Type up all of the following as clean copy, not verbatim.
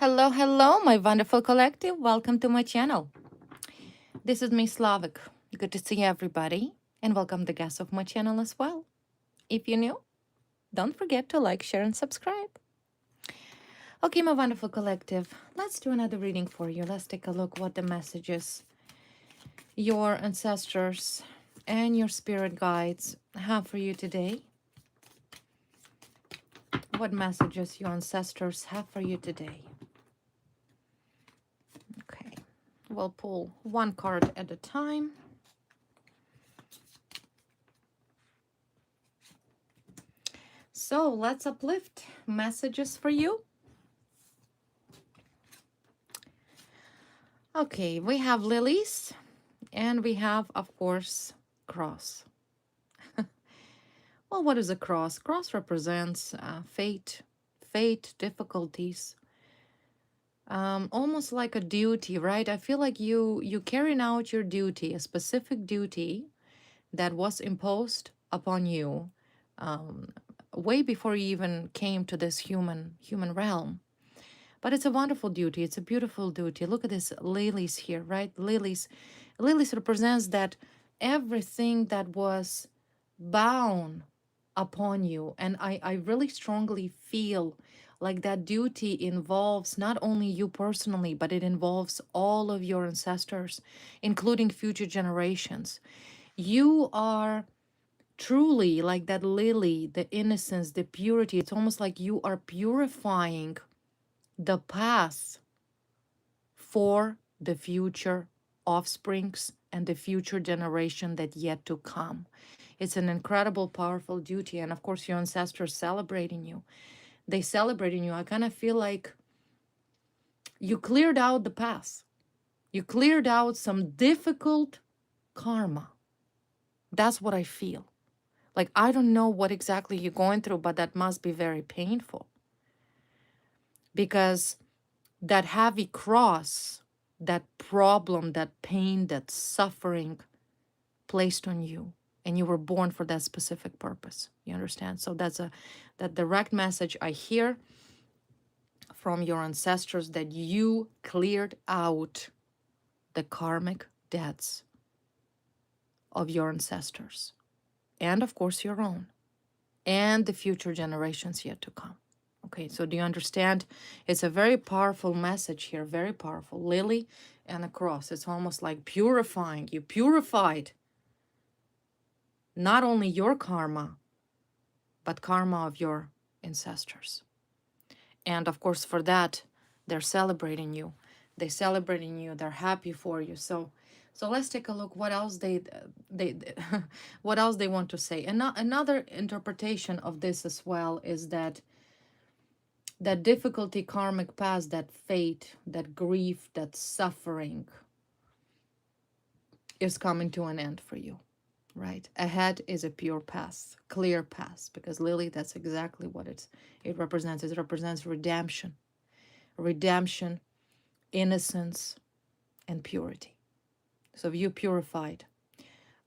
Hello, hello, my wonderful collective. Welcome to my channel. This is me, Slavic. Good to see everybody, and welcome the guests of my channel as well. If you're new, don't forget to like, share, and subscribe. Okay, my wonderful collective, let's do another reading for you. Let's take a look what the messages your ancestors and your spirit guides have for you today. What messages your ancestors have for you today. Okay, we'll pull one card at a time. So let's uplift messages for you. Okay, we have lilies and we have, of course, cross. Well, what is a cross? Cross represents fate, difficulties, almost like a duty, right? I feel like you carrying out your duty, a specific duty that was imposed upon you um, way before you even came to this human realm. But it's a wonderful duty. It's a beautiful duty. Look at this lilies here, right? Lilies represents that everything that was bound upon you. And I really strongly feel like that duty involves not only you personally, but it involves all of your ancestors, including future generations. You are truly like that lily, the innocence, the purity. It's almost like you are purifying the path for the future offsprings and the future generation that yet to come. It's an incredible, powerful duty. And of course, your ancestors celebrating you. They celebrating you. I kind of feel like you cleared out the past. You cleared out some difficult karma. That's what I feel. Like, I don't know what exactly you're going through, but that must be very painful. Because that heavy cross, that problem, that pain, that suffering placed on you, and you were born for that specific purpose. You understand? So that direct message I hear from your ancestors, that you cleared out the karmic debts of your ancestors, and of course your own, and the future generations yet to come. Okay, so do you understand? It's a very powerful message here, very powerful. Lily and a cross. It's almost like purifying. You purified not only your karma, but karma of your ancestors. And of course, for that, they're celebrating you. They're celebrating you. They're happy for you. So let's take a look what else they what else they want to say. And another interpretation of this as well is that difficulty, karmic past, that fate, that grief, that suffering is coming to an end for you, right? Ahead is a pure path, clear path, because Lily, that's exactly what it represents. It represents redemption, innocence, and purity. So you purified.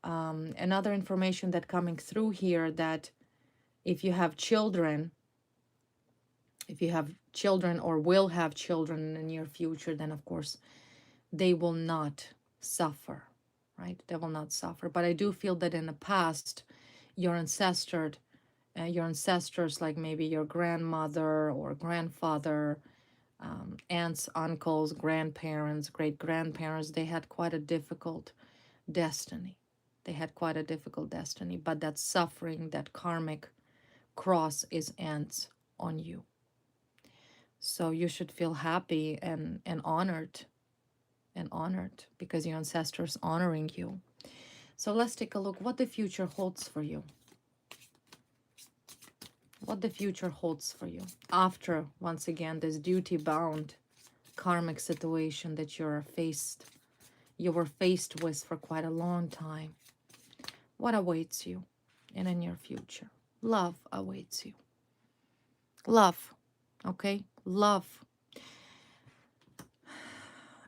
Another information that coming through here, that if you have children, or will have children in the near future, then of course they will not suffer, right? They will not suffer. But I do feel that in the past, your ancestors, like maybe your grandmother or grandfather, aunts, uncles, grandparents, great-grandparents, they had quite a difficult destiny. But that suffering, that karmic cross is ends on you. So you should feel happy and honored, because your ancestors honoring you. So let's take a look what the future holds for you. What the future holds for you after, once again, this duty-bound karmic situation that you were faced with for quite a long time. What awaits you in the near future? Love awaits you. Love, okay? Love.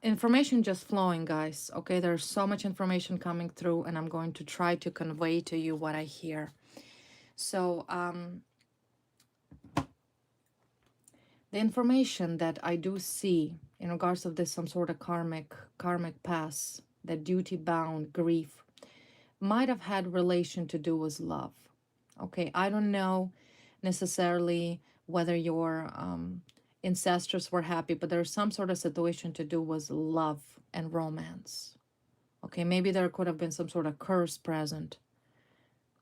Information just flowing, guys, okay? There's so much information coming through, and I'm going to try to convey to you what I hear. So, The information that I do see in regards of this, some sort of karmic past, that duty bound grief, might have had relation to do with love. Okay, I don't know necessarily whether your ancestors were happy, but there's some sort of situation to do with love and romance. Okay, maybe there could have been some sort of curse present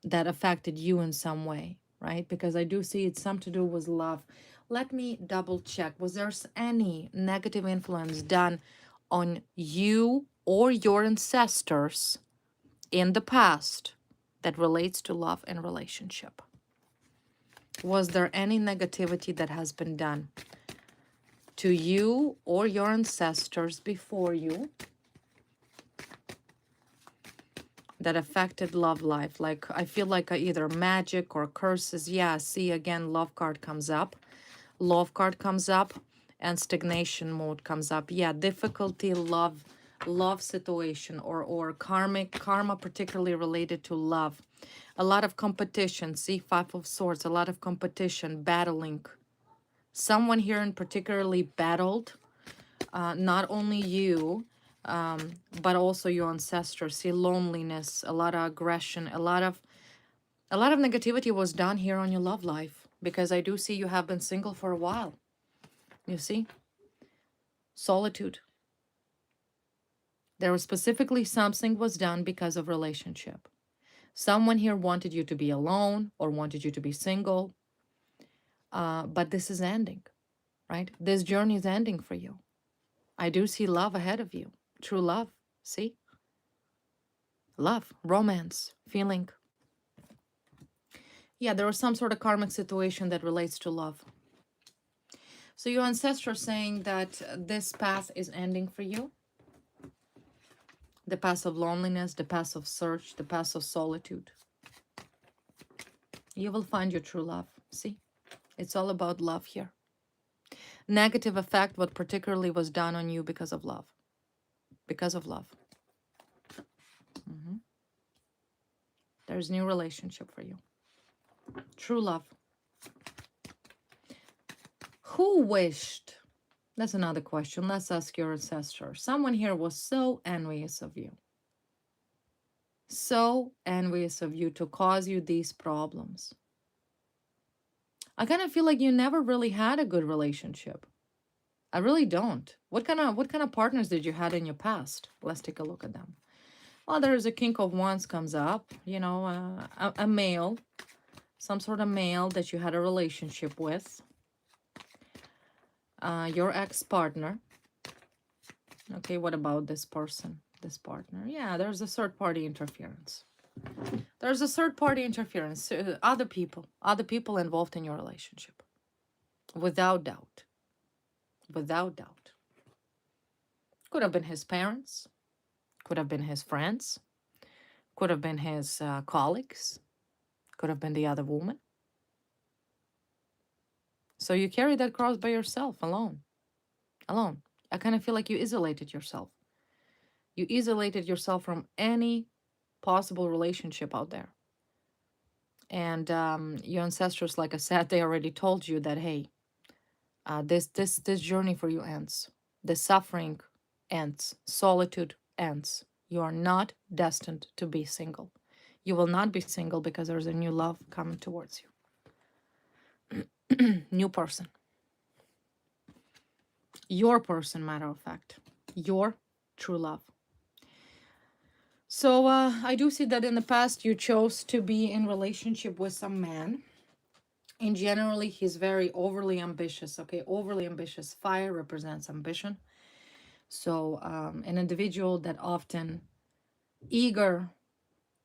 that affected you in some way, right? Because I do see it's some to do with love. Let me double check. Was there any negative influence done on you or your ancestors in the past that relates to love and relationship? Was there any negativity that has been done to you or your ancestors before you that affected love life? Like, I feel like either magic or curses. Yeah, see, again, love card comes up. Love card comes up and stagnation mode comes up. Yeah, difficulty, love situation, or karma particularly related to love. A lot of competition. See, Five of Swords, a lot of competition, battling. Someone here in particularly battled, not only you, but also your ancestors. See, loneliness, a lot of aggression, a lot of negativity was done here on your love life, because I do see you have been single for a while. You see, solitude. There was specifically something was done because of relationship. Someone here wanted you to be alone or wanted you to be single, but this is ending, right? This journey is ending for you. I do see love ahead of you, true love. See, love, romance, feeling. Yeah, there was some sort of karmic situation that relates to love. So your ancestors saying that this path is ending for you. The path of loneliness, the path of search, the path of solitude. You will find your true love. See, it's all about love here. Negative effect, what particularly was done on you because of love. Because of love. There's new relationship for you. True love. Who wished? That's another question. Let's ask your ancestor. Someone here was so envious of you. So envious of you to cause you these problems. I kind of feel like you never really had a good relationship. I really don't. What kind of partners did you had in your past? Let's take a look at them. Well, there's a King of Wands comes up, you know, a male, some sort of male that you had a relationship with. Your ex-partner. Okay, what about this person, this partner? Yeah, there's a third-party interference. There's a third-party interference. Other people involved in your relationship. Without doubt. Without doubt. Could have been his parents. Could have been his friends. Could have been his colleagues. Could have been the other woman. So you carry that cross by yourself, alone. Alone. I kind of feel like you isolated yourself. You isolated yourself from any possible relationship out there. And your ancestors, like I said, they already told you that, hey, this journey for you ends. The suffering ends. Solitude ends. You are not destined to be single. You will not be single because there's a new love coming towards you. New person. Your person, matter of fact. Your true love. So I do see that in the past you chose to be in relationship with some man. And generally, he's very overly ambitious. Okay, overly ambitious. Fire represents ambition. So an individual that often eager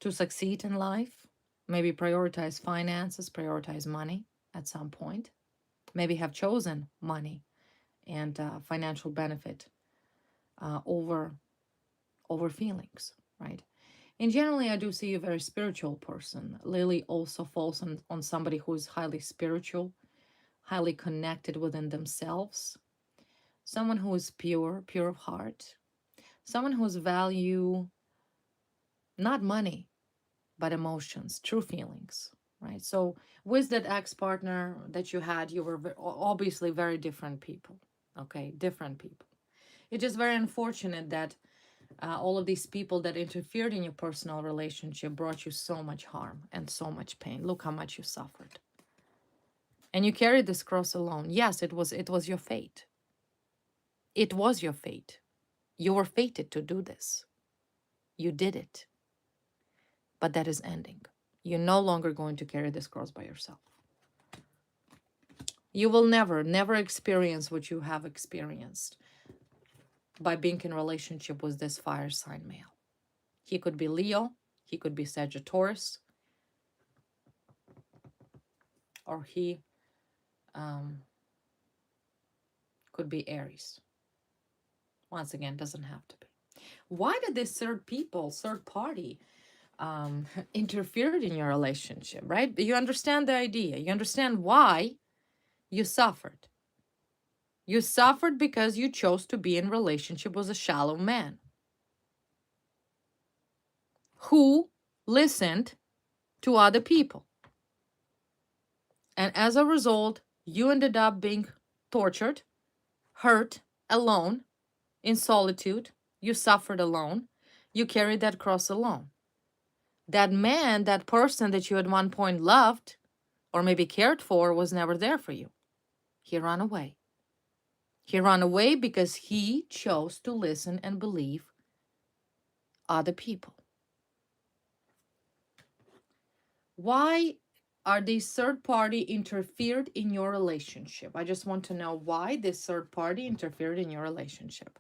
to succeed in life, maybe prioritize finances, prioritize money at some point, maybe have chosen money and financial benefit over feelings, right? And generally, I do see a very spiritual person. Lily also falls on somebody who is highly spiritual, highly connected within themselves, someone who is pure of heart, someone whose value, not money, but emotions, true feelings. right? So with that ex-partner that you had, you were obviously very different people, okay? Different people. It's just very unfortunate that all of these people that interfered in your personal relationship brought you so much harm and so much pain. Look how much you suffered. And you carried this cross alone. Yes, it was your fate. It was your fate. You were fated to do this. You did it. But that is ending. You're no longer going to carry this cross by yourself. You will never experience what you have experienced by being in relationship with this fire sign male. He could be Leo, he could be Sagittarius, or he could be Aries. Once again, doesn't have to be. Why did this third party, interfered in your relationship, right? You understand the idea. You understand why you suffered. You suffered because you chose to be in relationship with a shallow man who listened to other people. And as a result, you ended up being tortured, hurt, alone, in solitude. You suffered alone. You carried that cross alone. That man, that person that you at one point loved or maybe cared for was never there for you. He ran away. He ran away because he chose to listen and believe other people. Why are these third party interfered in your relationship? I just want to know why this third party interfered in your relationship.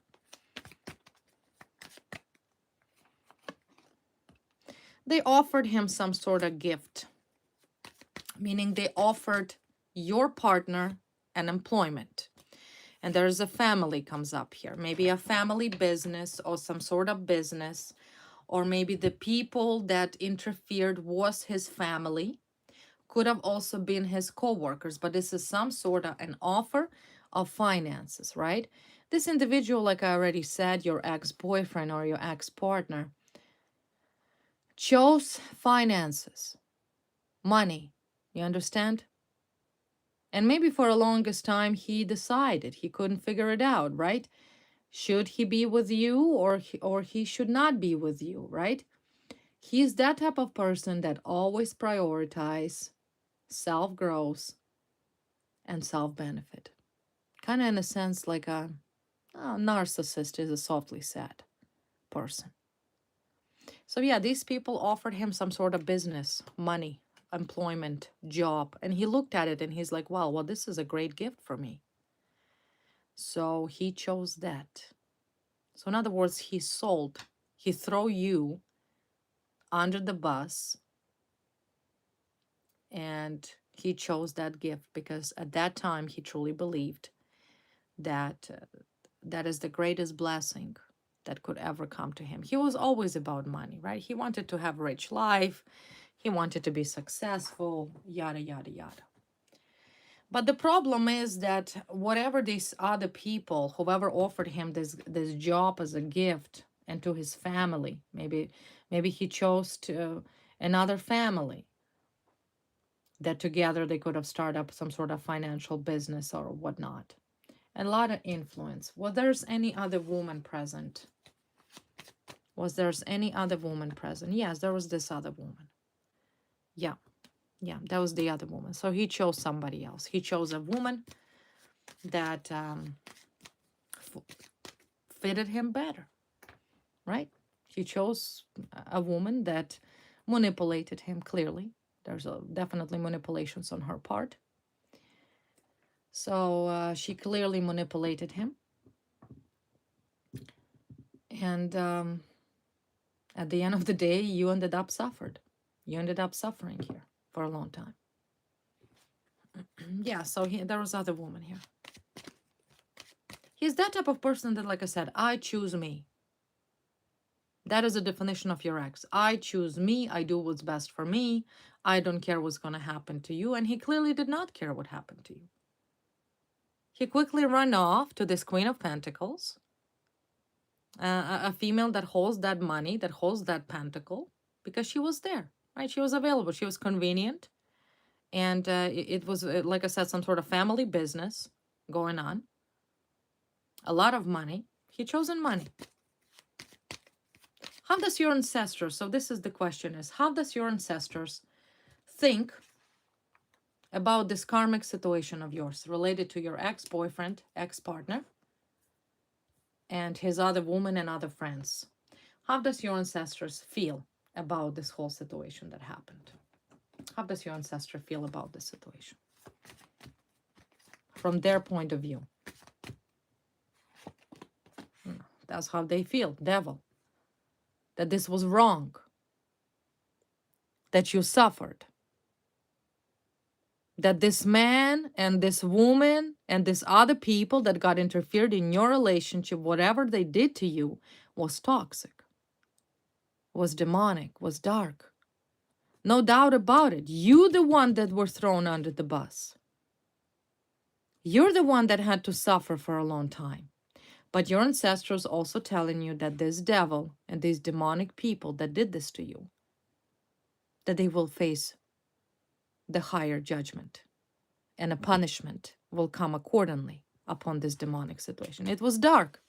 They offered him some sort of gift, meaning they offered your partner an employment. And there's a family comes up here, maybe a family business or some sort of business, or maybe the people that interfered was his family, could have also been his co-workers, but this is some sort of an offer of finances, right? This individual, like I already said, your ex-boyfriend or your ex-partner, chose finances, money, you understand? And maybe for the longest time he decided, he couldn't figure it out, right? Should he be with you or he should not be with you, right? He's that type of person that always prioritize self-growth and self-benefit. Kind of in a sense like a narcissist is a softly said person. So yeah, these people offered him some sort of business, money, employment, job, and he looked at it and he's like, wow, well, this is a great gift for me. So he chose that. So in other words, he throw you under the bus, and he chose that gift because at that time he truly believed that that is the greatest blessing that could ever come to him. He was always about money, right? He wanted to have a rich life. He wanted to be successful, yada, yada, yada. But the problem is that whatever these other people, whoever offered him this job as a gift and to his family, maybe he chose to another family that together they could have started up some sort of financial business or whatnot. A lot of influence. Was there's any other woman present? Was there's any other woman present? Yes, there was this other woman. Yeah, yeah, that was the other woman. So he chose somebody else. He chose a woman that fitted him better, right? He chose a woman that manipulated him clearly. There's definitely manipulations on her part. So she clearly manipulated him. And at the end of the day, you ended up suffered. You ended up suffering here for a long time. Yeah, so there was other woman here. He's that type of person that, like I said, I choose me. That is the definition of your ex. I choose me. I do what's best for me. I don't care what's going to happen to you. And he clearly did not care what happened to you. He quickly ran off to this Queen of Pentacles, a female that holds that money, that holds that pentacle, because she was there, right? She was available. She was convenient. And it was, like I said, some sort of family business going on. A lot of money. He chosen money. How does your ancestors, so this is the question is, how does your ancestors think about this karmic situation of yours related to your ex-boyfriend, ex-partner, and his other woman and other friends? How does your ancestors feel about this whole situation that happened? How does your ancestor feel about this situation from their point of view? That's how they feel, devil, that this was wrong, that you suffered, that this man and this woman and this other people that got interfered in your relationship, whatever they did to you, was toxic, was demonic, was dark. No doubt about it. You the one that were thrown under the bus. You're the one that had to suffer for a long time. But your ancestors also telling you that this devil and these demonic people that did this to you, that they will face the higher judgment and a punishment will come accordingly upon this demonic situation. It was dark.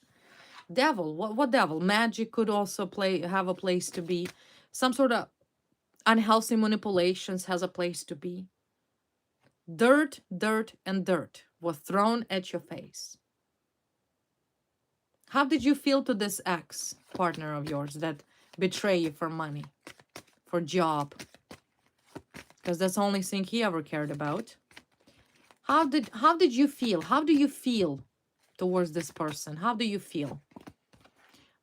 Devil, what devil? Magic could also have a place to be. Some sort of unhealthy manipulations has a place to be. Dirt, dirt, and dirt was thrown at your face. How did you feel to this ex partner of yours that betray you for money, for job? Because that's the only thing he ever cared about. How did you feel? How do you feel towards this person? How do you feel?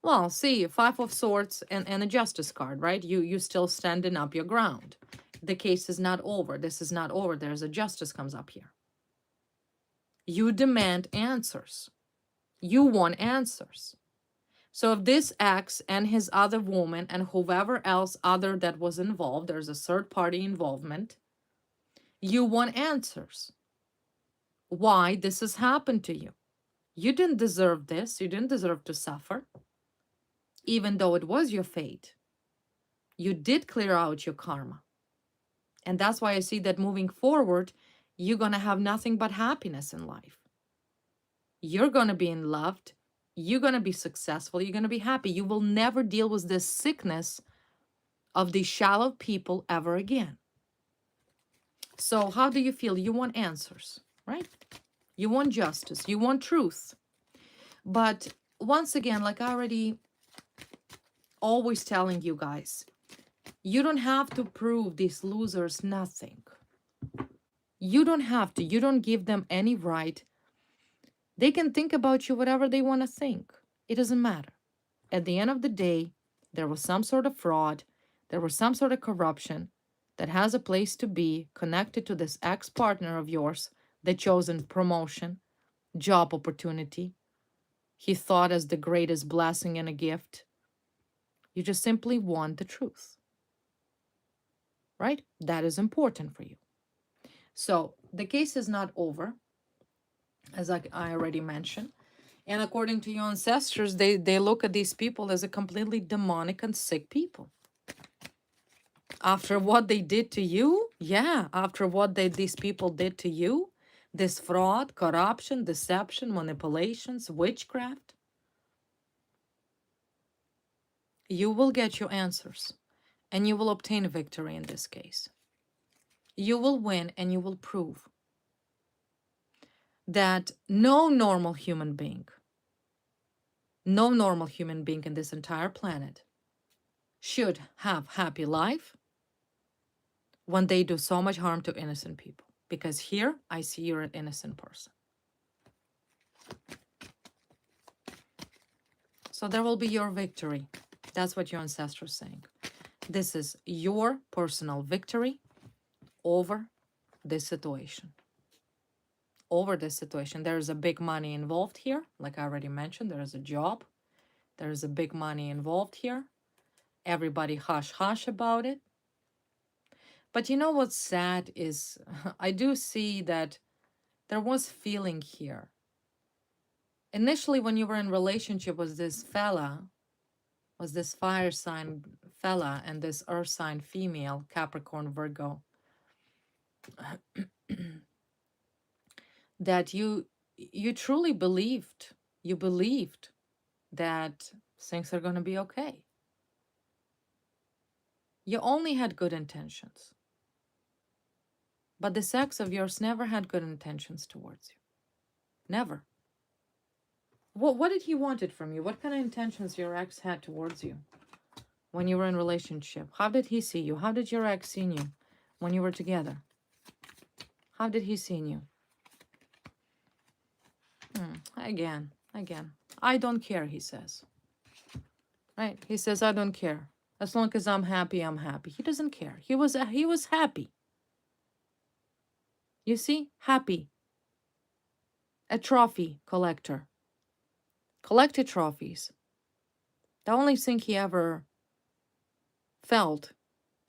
Well, see, Five of Swords and a Justice card, right? You still standing up your ground. The case is not over. This is not over. There's a justice comes up here. You demand answers. You want answers. So if this ex and his other woman and whoever else other that was involved, there's a third party involvement, you want answers. Why this has happened to you? You didn't deserve this. You didn't deserve to suffer. Even though it was your fate, you did clear out your karma. And that's why I see that moving forward, you're going to have nothing but happiness in life. You're going to be in loved. You're going to be successful. You're going to be happy. You will never deal with this sickness of these shallow people ever again. So how do you feel? You want answers, right? You want justice. You want truth. But once again, like I already always telling you guys, you don't have to prove these losers nothing. You don't have to. You don't give them any right. They can think about you whatever they want to think. It doesn't matter. At the end of the day, there was some sort of fraud. There was some sort of corruption that has a place to be connected to this ex-partner of yours that chosen promotion, job opportunity. He thought as the greatest blessing and a gift. You just simply want the truth. Right? That is important for you. So the case is not over, as I already mentioned. And according to your ancestors, they look at these people as a completely demonic and sick people. After what they did to you, yeah, after what these people did to you, this fraud, corruption, deception, manipulations, witchcraft, you will get your answers and you will obtain victory in this case. You will win and you will prove that no normal human being in this entire planet should have happy life when they do so much harm to innocent people. Because here, I see you're an innocent person. So there will be your victory. That's what your ancestors are saying. This is your personal victory over this situation. Over this situation. There is a big money involved here. Like I already mentioned, there is a job. There is a big money involved here. Everybody hush hush about it. But you know what's sad is I do see that there was feeling here. Initially, when you were in relationship with this fella, was this fire sign fella and this earth sign female, Capricorn, Virgo, that you truly believed, you believed that things are going to be okay. You only had good intentions. But this ex of yours never had good intentions towards you. Never. What did he want it from you? What kind of intentions your ex had towards you when you were in relationship? How did he see you? How did your ex see you when you were together? How did he see you? Again. I don't care, he says. Right? He says, I don't care. As long as I'm happy, I'm happy. He doesn't care. He was happy. You see? Happy. A trophy collector. Collected trophies. The only thing he ever felt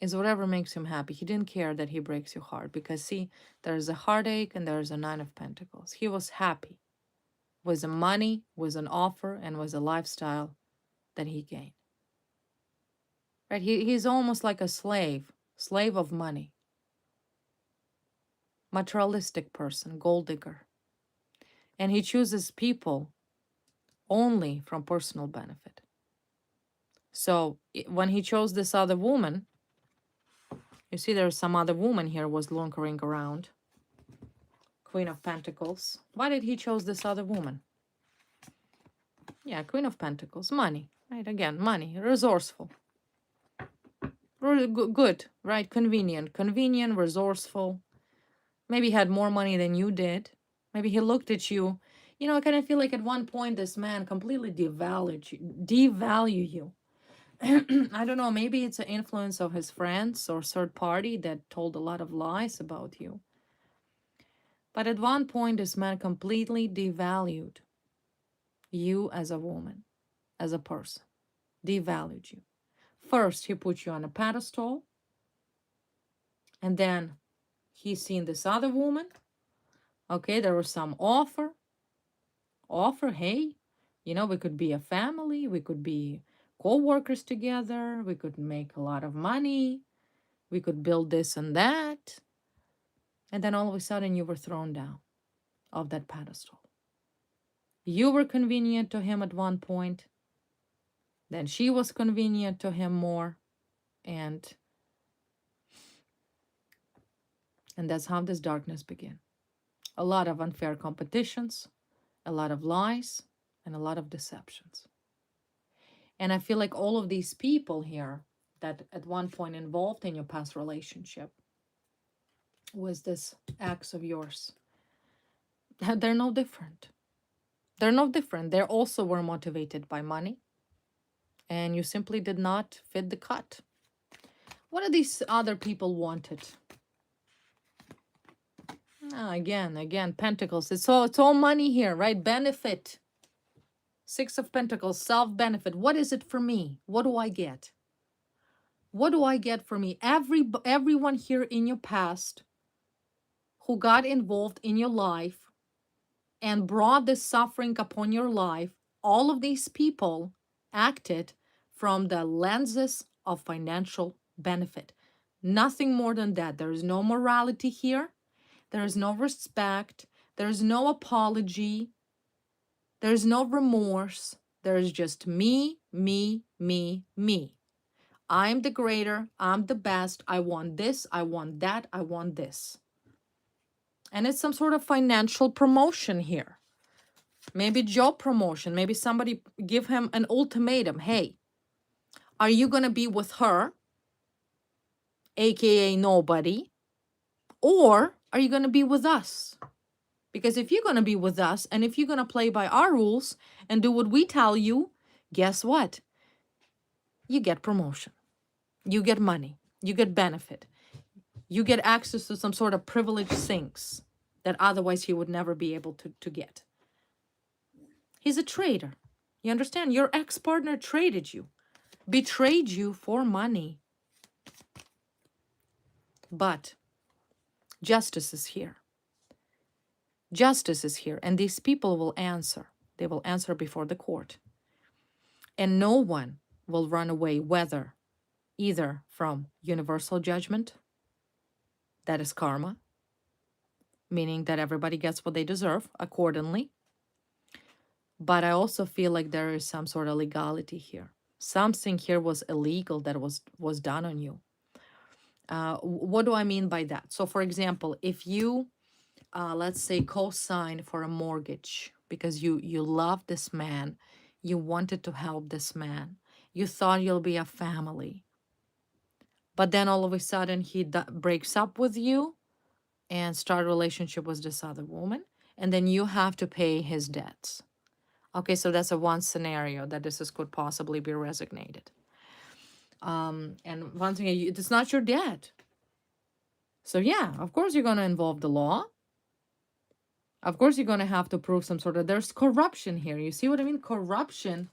is whatever makes him happy. He didn't care that he breaks your heart because, see, there's a heartache and there's a Nine of Pentacles. He was happy with the money, with an offer, and with a lifestyle that he gained. Right? He's almost like a slave of money. Materialistic person, gold digger. And he chooses people only from personal benefit. So when he chose this other woman, you see there's some other woman here was lingering around. Queen of Pentacles. Why did he chose this other woman? Yeah, Queen of Pentacles. Money. Right, again, money. Resourceful. Really good, right? Convenient, resourceful. Maybe had more money than you did. Maybe he looked at you. You know, I kind of feel like at one point this man completely devalue you. I don't know, maybe it's an influence of his friends or third party that told a lot of lies about you. But at one point, this man completely devalued you as a woman, as a person. Devalued you. First, he put you on a pedestal, and then he seen this other woman. Okay, there was some offer, hey, you know, we could be a family, we could be co-workers together, we could make a lot of money, we could build this and that. And then all of a sudden you were thrown down of that pedestal. You were convenient to him at one point, then she was convenient to him more, and that's how this darkness began. A lot of unfair competitions, a lot of lies, and a lot of deceptions. And I feel like all of these people here that at one point involved in your past relationship was this ex of yours, they're no different. They're no different. They also were motivated by money, and you simply did not fit the cut. What do these other people wanted? Again, Pentacles. It's all money here, right? Benefit. Six of Pentacles, self-benefit. What is it for me? What do I get? What do I get for me? Everyone here in your past who got involved in your life and brought this suffering upon your life, all of these people acted from the lenses of financial benefit. Nothing more than that. There is no morality here. There is no respect. There is no apology. There is no remorse. There is just me, me, me, me. I'm the greater. I'm the best. I want this. I want that. I want this. And it's some sort of financial promotion here. Maybe job promotion. Maybe somebody give him an ultimatum. Hey, are you going to be with her, aka nobody, or are you going to be with us? Because if you're going to be with us and if you're going to play by our rules and do what we tell you, guess what? You get promotion. You get money. You get benefit. You get access to some sort of privileged things that otherwise he would never be able to get. He's a traitor. You understand? Your ex-partner traded you, betrayed you for money. But justice is here. Justice is here, and these people will answer. They will answer before the court. And no one will run away, either from universal judgment, that is karma, meaning that everybody gets what they deserve accordingly. But I also feel like there is some sort of legality here. Something here was illegal that was done on you. What do I mean by that? So, for example, if you, let's say, co-sign for a mortgage because you love this man, you wanted to help this man, you thought you'll be a family, but then all of a sudden he breaks up with you and start a relationship with this other woman, and then you have to pay his debts. Okay, so that's a one scenario that this is, could possibly be resignated. And one thing, it's not your debt. So yeah, of course you're going to involve the law. Of course you're going to have to prove some sort of, there's corruption here. You see what I mean? Corruption,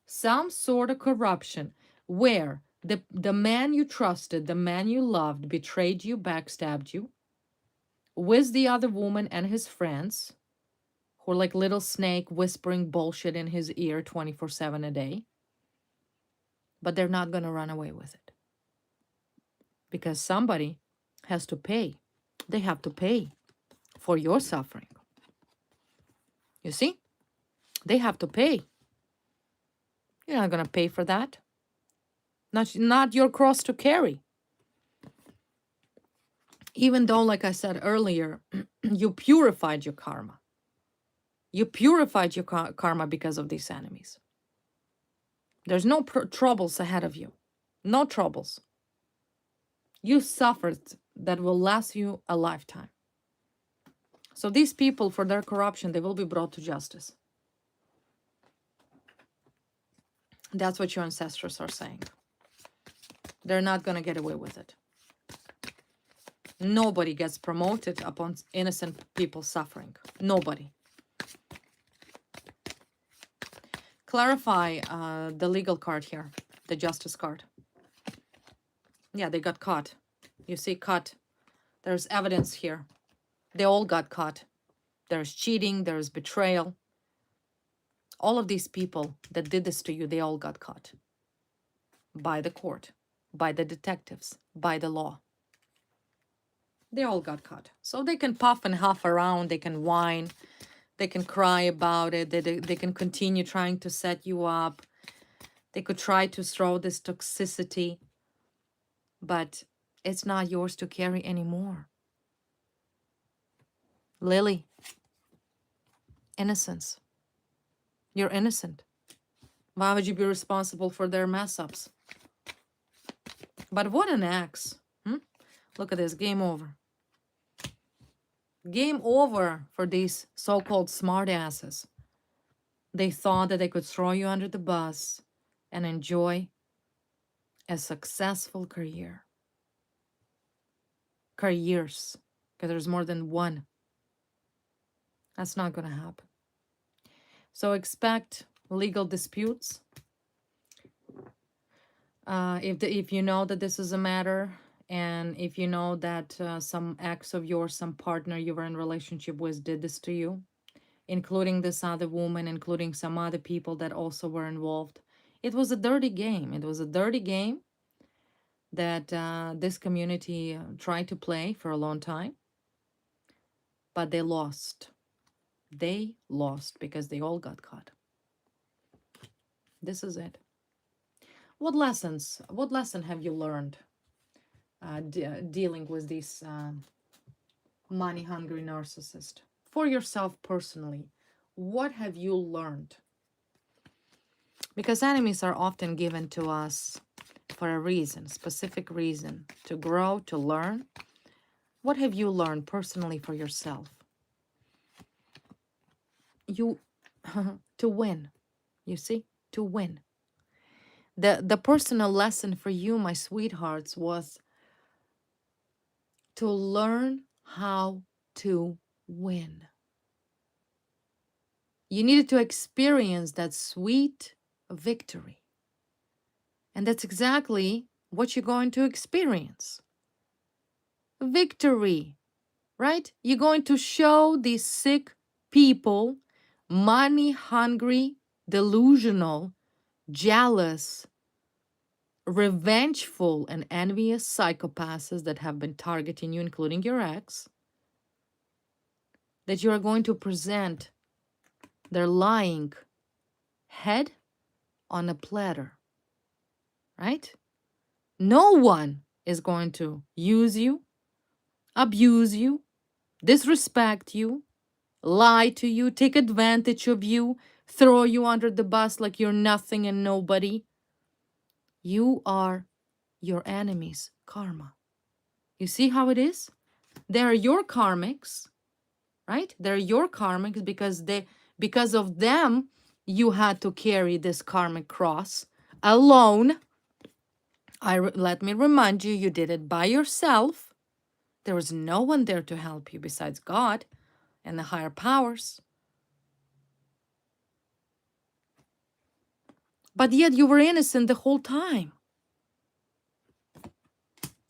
some sort of corruption where the man you trusted, the man you loved, betrayed you, backstabbed you with the other woman and his friends who are like little snake whispering bullshit in his ear 24/7 a day. But they're not going to run away with it because somebody has to pay. They have to pay for your suffering. You see? They have to pay. You're not going to pay for that. Not your cross to carry. Even though, like I said earlier, you purified your karma. You purified your karma because of these enemies. There's no troubles ahead of you. No troubles. You suffered that will last you a lifetime. So these people, for their corruption, they will be brought to justice. That's what your ancestors are saying. They're not going to get away with it. Nobody gets promoted upon innocent people suffering. Nobody. Clarify the legal card here, the justice card. Yeah, they got caught. You see, caught. There's evidence here. They all got caught. There's cheating, there's betrayal. All of these people that did this to you, they all got caught. By the court, by the detectives, by the law. They all got caught. So they can puff and huff around, they can whine, they can cry about it, they can continue trying to set you up. They could try to throw this toxicity, but it's not yours to carry anymore. Lily, innocence. You're innocent. Why would you be responsible for their mess-ups? But what an axe. Look at this, game over. Game over for these so-called smartasses. They thought that they could throw you under the bus and enjoy a successful career. Careers, because there's more than one. That's not going to happen. So expect legal disputes. If you know that this is a matter, and if you know that some ex of yours, some partner you were in relationship with did this to you, including this other woman, including some other people that also were involved, it was a dirty game. It was a dirty game that this community tried to play for a long time, but they lost. They lost because they all got caught. This is it. What lesson have you learned dealing with these money-hungry narcissist? For yourself personally, what have you learned? Because enemies are often given to us for a reason, specific reason, to grow, to learn. What have you learned personally for yourself? You, to win, you see, to win. The personal lesson for you, my sweethearts, was to learn how to win. You needed to experience that sweet victory. And that's exactly what you're going to experience. Victory, right? You're going to show these sick people, money-hungry, delusional, jealous, revengeful, and envious psychopaths that have been targeting you, including your ex. that you are going to present their lying head on a platter, right? No one is going to use you, abuse you, disrespect you, lie to you, take advantage of you, throw you under the bus like you're nothing and nobody. You are your enemy's karma. You see how it is? They're your karmics, right? They're your karmics because of them you had to carry this karmic cross alone. Let me remind you, you did it by yourself. There was no one there to help you besides God and the higher powers. But yet you were innocent the whole time.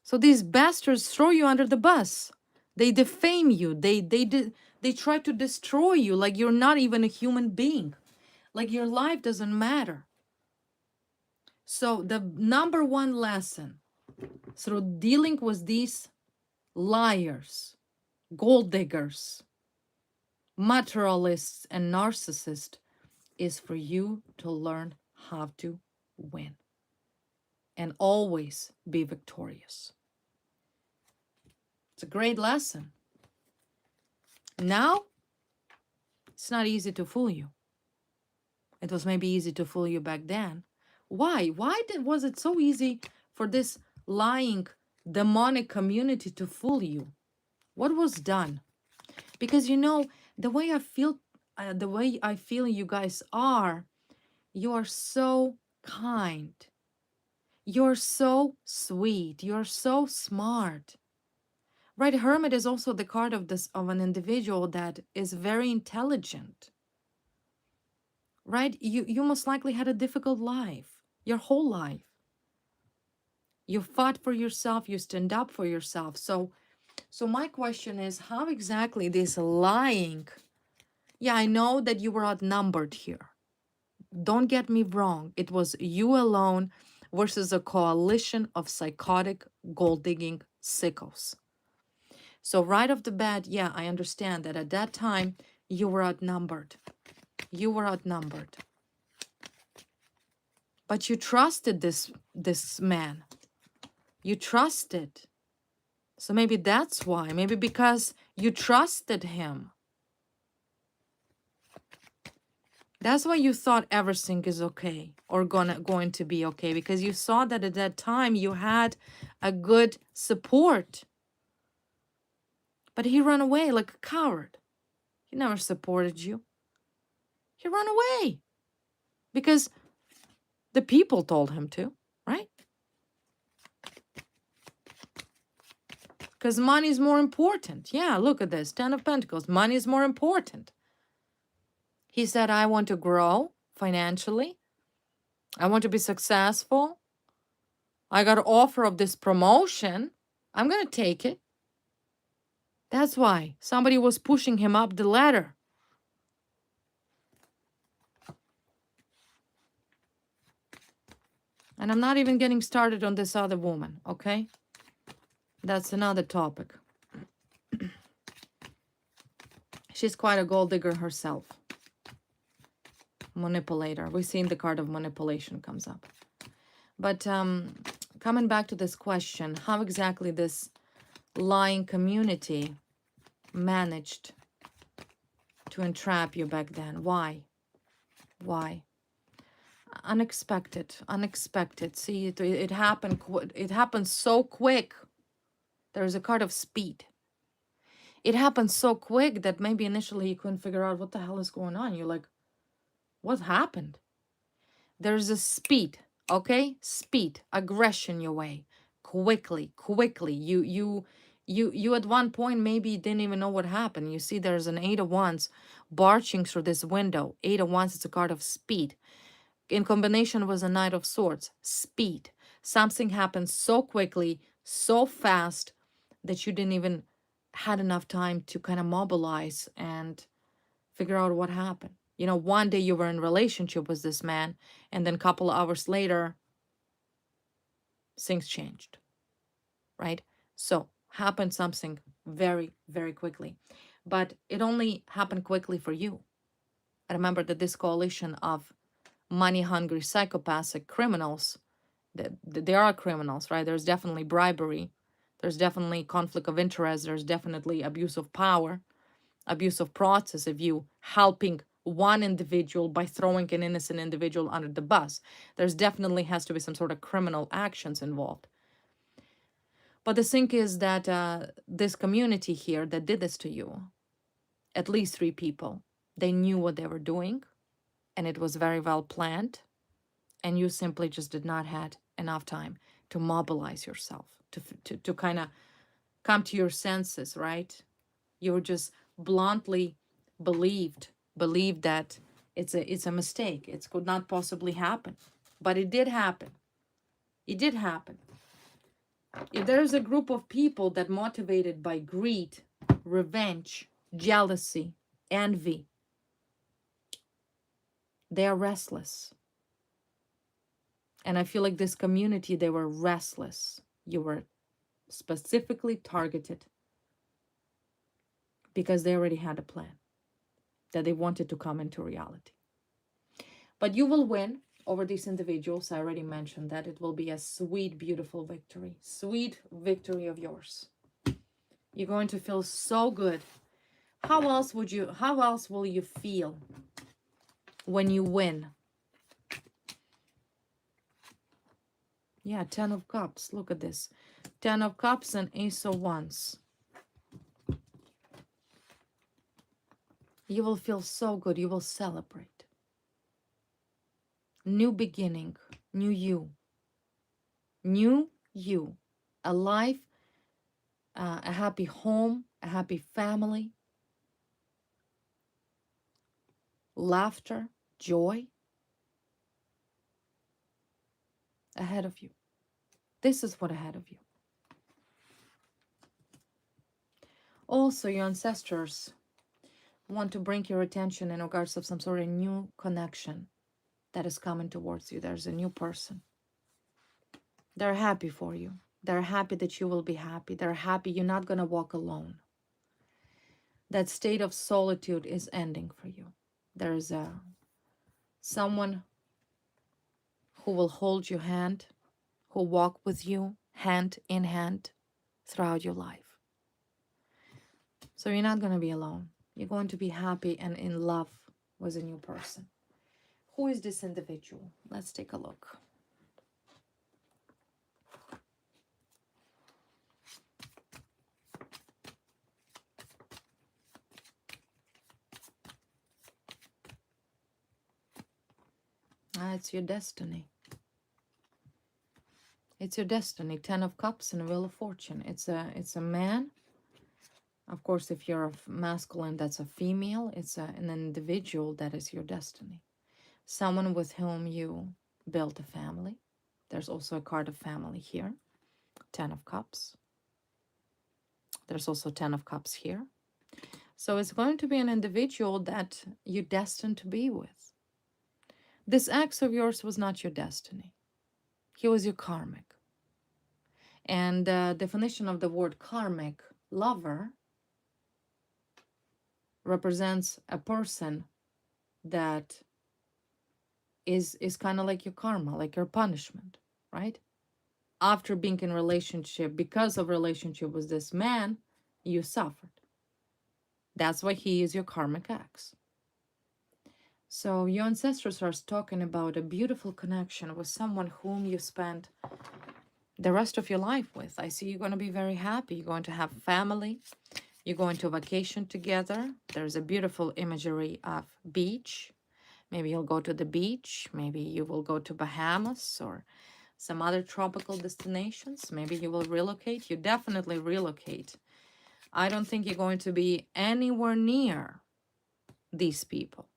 So these bastards throw you under the bus. They defame you. They try to destroy you like you're not even a human being. Like your life doesn't matter. So the number one lesson through dealing with these liars, gold diggers, materialists, and narcissists is for you to learn how to win and always be victorious. It's a great lesson. Now, it's not easy to fool you. It was maybe easy to fool you back then. Why? Was it so easy for this lying demonic community to fool you? What was done? Because the way I feel you guys are, you are so kind. You're so sweet. You're so smart. Right, Hermit is also the card of an individual that is very intelligent. Right? You most likely had a difficult life, your whole life. You fought for yourself, you stand up for yourself. So my question is, how exactly this lying? Yeah, I know that you were outnumbered here. Don't get me wrong. It was you alone versus a coalition of psychotic gold digging sickos. So right off the bat, yeah, I understand that at that time you were outnumbered. You were outnumbered. But you trusted this man. You trusted. So maybe that's why. Maybe because you trusted him. That's why you thought everything is okay or going to be okay, because you saw that at that time you had a good support. But he ran away like a coward. He never supported you. He ran away because the people told him to, right? Because money is more important. Yeah, look at this. 10 of Pentacles. Money is more important. He said, I want to grow financially. I want to be successful. I got an offer of this promotion. I'm going to take it. That's why somebody was pushing him up the ladder. And I'm not even getting started on this other woman, okay? That's another topic. She's quite a gold digger herself. Manipulator. We've seen the card of manipulation comes up. But coming back to this question, how exactly this lying community managed to entrap you back then? Why? Why? Unexpected. See, it happened. It happened so quick. There's a card of speed. It happened so quick that maybe initially you couldn't figure out what the hell is going on. You're like, what happened? There's a speed, okay? Speed, aggression your way, quickly. You at one point maybe didn't even know what happened. You see, there's an 8 of Wands barging through this window. 8 of Wands is a card of speed. In combination with a Knight of Swords, speed. Something happened so quickly, so fast that you didn't even had enough time to kind of mobilize and figure out what happened. One day you were in relationship with this man, and then a couple of hours later, things changed, right? So happened something very, very quickly. but it only happened quickly for you. I remember that this coalition of money-hungry psychopathic criminals, they are criminals, right? There's definitely bribery. There's definitely conflict of interest. There's definitely abuse of power, abuse of process of you helping one individual by throwing an innocent individual under the bus. There's definitely has to be some sort of criminal actions involved. But the thing is that this community here that did this to you, at least 3 people, they knew what they were doing, and it was very well planned, and you simply just did not had enough time to mobilize yourself, to kind of come to your senses, right? You were just bluntly believed that it's a mistake. It could not possibly happen, but it did happen. It did happen. If there's a group of people that motivated by greed, revenge, jealousy, envy, they are restless. And I feel like this community, they were restless. You were specifically targeted because they already had a plan that they wanted to come into reality. But you will win over these individuals. I already mentioned that it will be a sweet, beautiful victory. Sweet victory of yours. You're going to feel so good. How else will you feel when you win? Yeah, 10 of Cups. Look at this. 10 of Cups and Ace of Wands. You will feel so good. You will celebrate. New beginning. New you. New you. A life, a happy home, a happy family. Laughter, joy. Ahead of you. This is what ahead of you. Also, your ancestors want to bring your attention in regards of some sort of new connection that is coming towards you. There's a new person. They're happy for you. They're happy that you will be happy. They're happy you're not going to walk alone. That state of solitude is ending for you. There's someone who will hold your hand, who will walk with you hand in hand throughout your life. So you're not going to be alone. You're going to be happy and in love with a new person. Who is this individual? Let's take a look. It's your destiny. It's your destiny. 10 of Cups and Wheel of Fortune. It's a man. Of course, if you're a masculine, that's a female. It's an individual that is your destiny. Someone with whom you built a family. There's also a card of family here. 10 of Cups. There's also 10 of Cups here. So it's going to be an individual that you're destined to be with. This ex of yours was not your destiny. He was your karmic. And the definition of the word karmic, lover, represents a person that is kind of like your karma, like your punishment, right? After being in relationship, because of relationship with this man, you suffered. That's why he is your karmic ex. So your ancestors are talking about a beautiful connection with someone whom you spent the rest of your life with. I see you're going to be very happy. You're going to have family. You're going to vacation together. There's a beautiful imagery of beach. Maybe you'll go to the beach. Maybe you will go to Bahamas or some other tropical destinations. Maybe you will relocate. You definitely relocate. I don't think you're going to be anywhere near these people,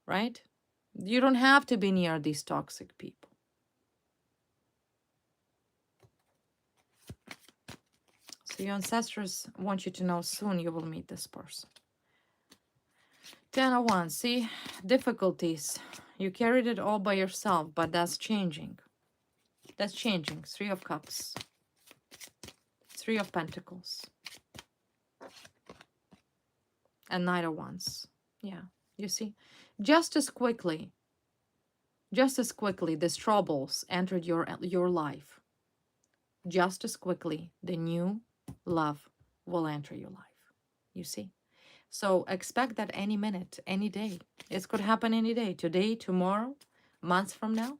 right? You don't have to be near these toxic people. So your ancestors want you to know soon you will meet this person. 10 of Wands. See, difficulties. You carried it all by yourself, but that's changing. That's changing. 3 of Cups. 3 of Pentacles. and Knight of Wands. Yeah, you see, just as quickly, just as quickly these troubles entered your life, just as quickly the new love will enter your life. You see? So expect that any minute, any day. It could happen any day, today, tomorrow, months from now.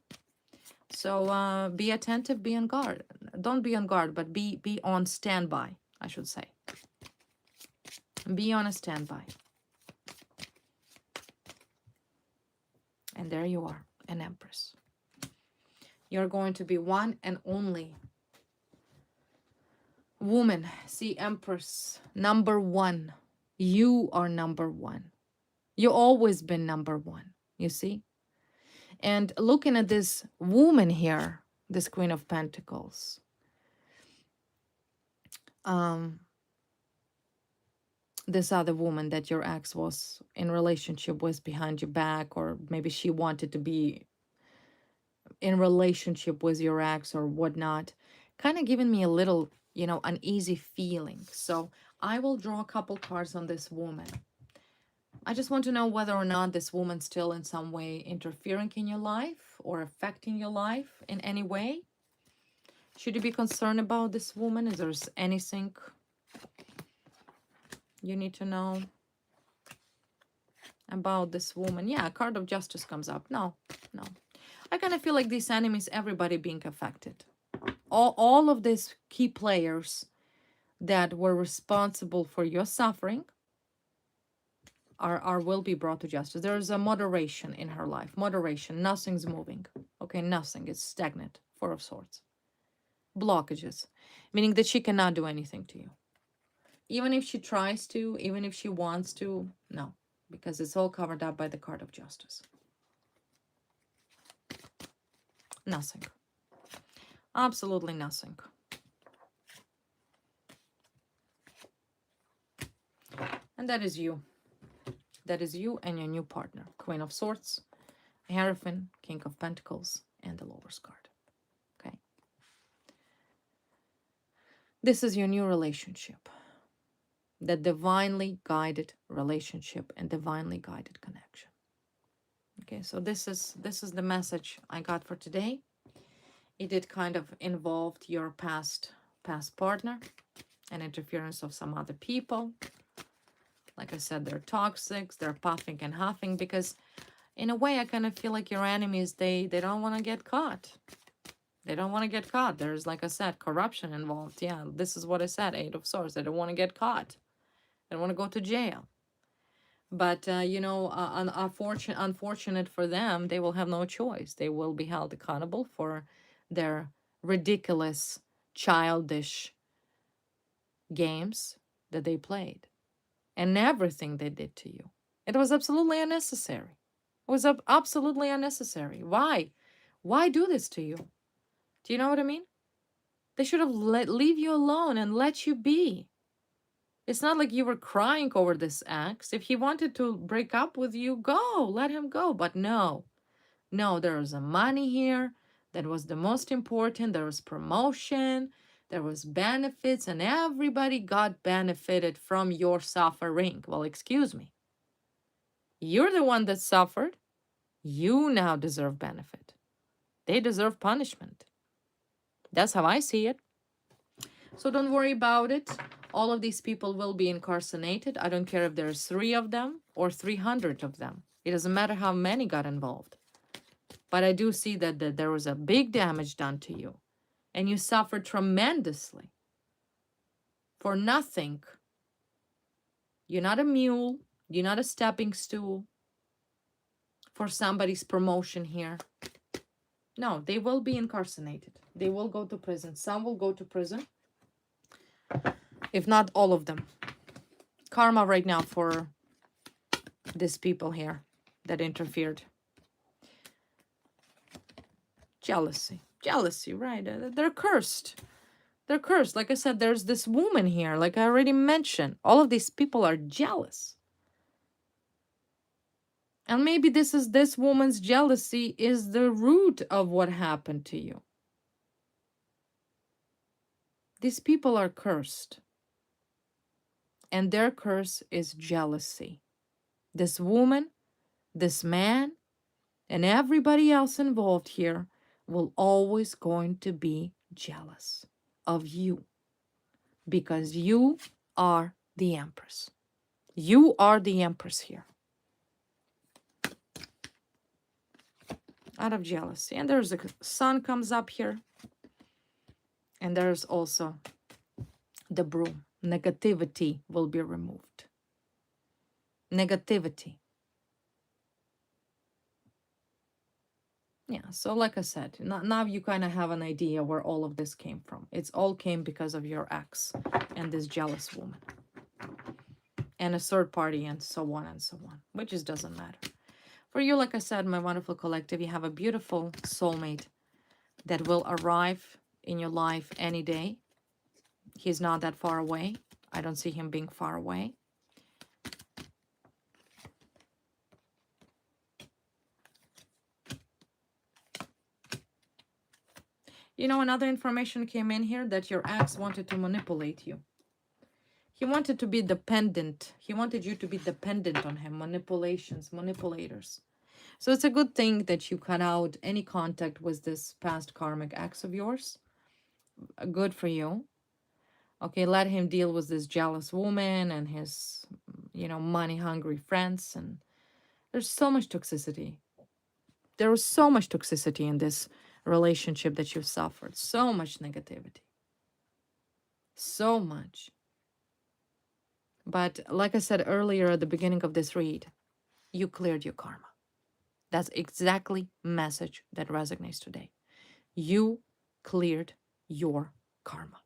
So be attentive, be on guard. Don't be on guard, but be on standby, I should say. Be on a standby. And there you are, an Empress. You're going to be one and only woman. See, Empress, number one. You are number one. You always been number one, you see? And looking at this woman here, this Queen of Pentacles, this other woman that your ex was in relationship with behind your back, or maybe she wanted to be in relationship with your ex or whatnot, kind of giving me a little, uneasy feeling. So I will draw a couple cards on this woman. I just want to know whether or not this woman's still in some way interfering in your life or affecting your life in any way. Should you be concerned about this woman? Is there anything you need to know about this woman? Yeah, card of Justice comes up. No. I kind of feel like these enemies, everybody being affected. All of these key players that were responsible for your suffering are will be brought to justice. There's a moderation in her life. Moderation. Nothing's moving. Okay, nothing. It's stagnant. Four of Swords. Blockages. Meaning that she cannot do anything to you. Even if she tries to, even if she wants to, no. Because it's all covered up by the card of Justice. Nothing. Absolutely nothing. And that is you. That is you and your new partner. Queen of Swords, Hierophant, King of Pentacles, and the Lover's card. Okay. This is your new relationship. The divinely guided relationship and divinely guided connection. Okay, so this is the message I got for today. It did kind of involved your past partner and interference of some other people. Like I said, they're toxic, they're puffing and huffing, because in a way I kind of feel like your enemies, they don't want to get caught. They don't want to get caught. There's, like I said, corruption involved. Yeah, this is what I said, Eight of Swords. They don't want to get caught. They don't want to go to jail. But, unfortunate for them, they will have no choice. They will be held accountable for their ridiculous, childish games that they played. And everything they did to you. It was absolutely unnecessary. It was absolutely unnecessary. Why? Why do this to you? Do you know what I mean? They should have leave you alone and let you be. It's not like you were crying over this ex. If he wanted to break up with you, go. Let him go. But no. No, there was a money here. That was the most important. There was promotion. There was benefits, and everybody got benefited from your suffering. Well, excuse me. You're the one that suffered. You now deserve benefit. They deserve punishment. That's how I see it. So don't worry about it. All of these people will be incarcerated. I don't care if there's 3 of them or 300 of them. It doesn't matter how many got involved. But I do see that there was a big damage done to you. And you suffered tremendously. For nothing. You're not a mule. You're not a stepping stool for somebody's promotion here. No, they will be incarcerated. They will go to prison. Some will go to prison. If not all of them. Karma right now for these people here that interfered. Jealousy. Jealousy, right. They're cursed. They're cursed. Like I said, there's this woman here, like I already mentioned. All of these people are jealous. And maybe this woman's jealousy is the root of what happened to you. These people are cursed. And their curse is jealousy. This woman, this man, and everybody else involved here will always going to be jealous of you because you are the empress. You are the empress here. Out of jealousy. And there's a sun comes up here. And there's also the broom. Negativity will be removed. Negativity. Yeah, so like I said, now you kind of have an idea where all of this came from. It's all came because of your ex and this jealous woman. And a third party and so on, which just doesn't matter. For you, like I said, my wonderful collective, you have a beautiful soulmate that will arrive in your life any day. He's not that far away. I don't see him being far away. You know, another information came in here that your ex wanted to manipulate you. He wanted to be dependent. He wanted you to be dependent on him. Manipulations, manipulators. So it's a good thing that you cut out any contact with this past karmic ex of yours. Good for you. Okay, let him deal with this jealous woman and his, money-hungry friends. And there's so much toxicity. There was so much toxicity in this relationship that you've suffered. So much negativity. So much. But like I said earlier at the beginning of this read, you cleared your karma. That's exactly message that resonates today. You cleared your karma.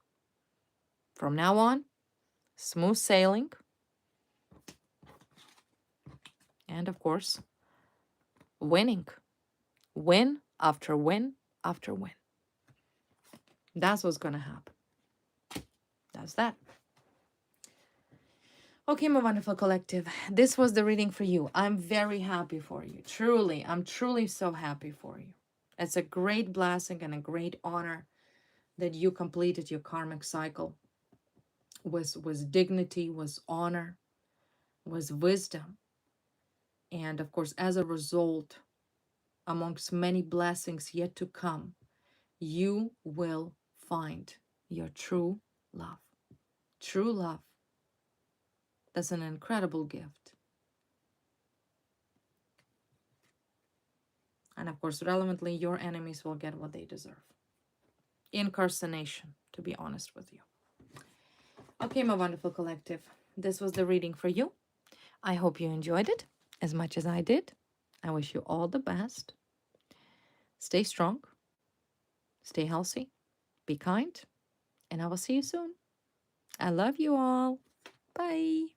From now on, smooth sailing. And of course, winning. Win after win after win. That's what's going to happen. That's that. Okay, my wonderful collective. This was the reading for you. I'm very happy for you. Truly, I'm truly so happy for you. It's a great blessing and a great honor that you completed your karmic cycle with dignity, with honor, with wisdom. And of course, as a result, amongst many blessings yet to come, you will find your true love. True love. That's an incredible gift. And of course, relevantly, your enemies will get what they deserve. Incarceration, to be honest with you. Okay, my wonderful collective. This was the reading for you. I hope you enjoyed it as much as I did. I wish you all the best. Stay strong. Stay healthy. Be kind. And I will see you soon. I love you all. Bye.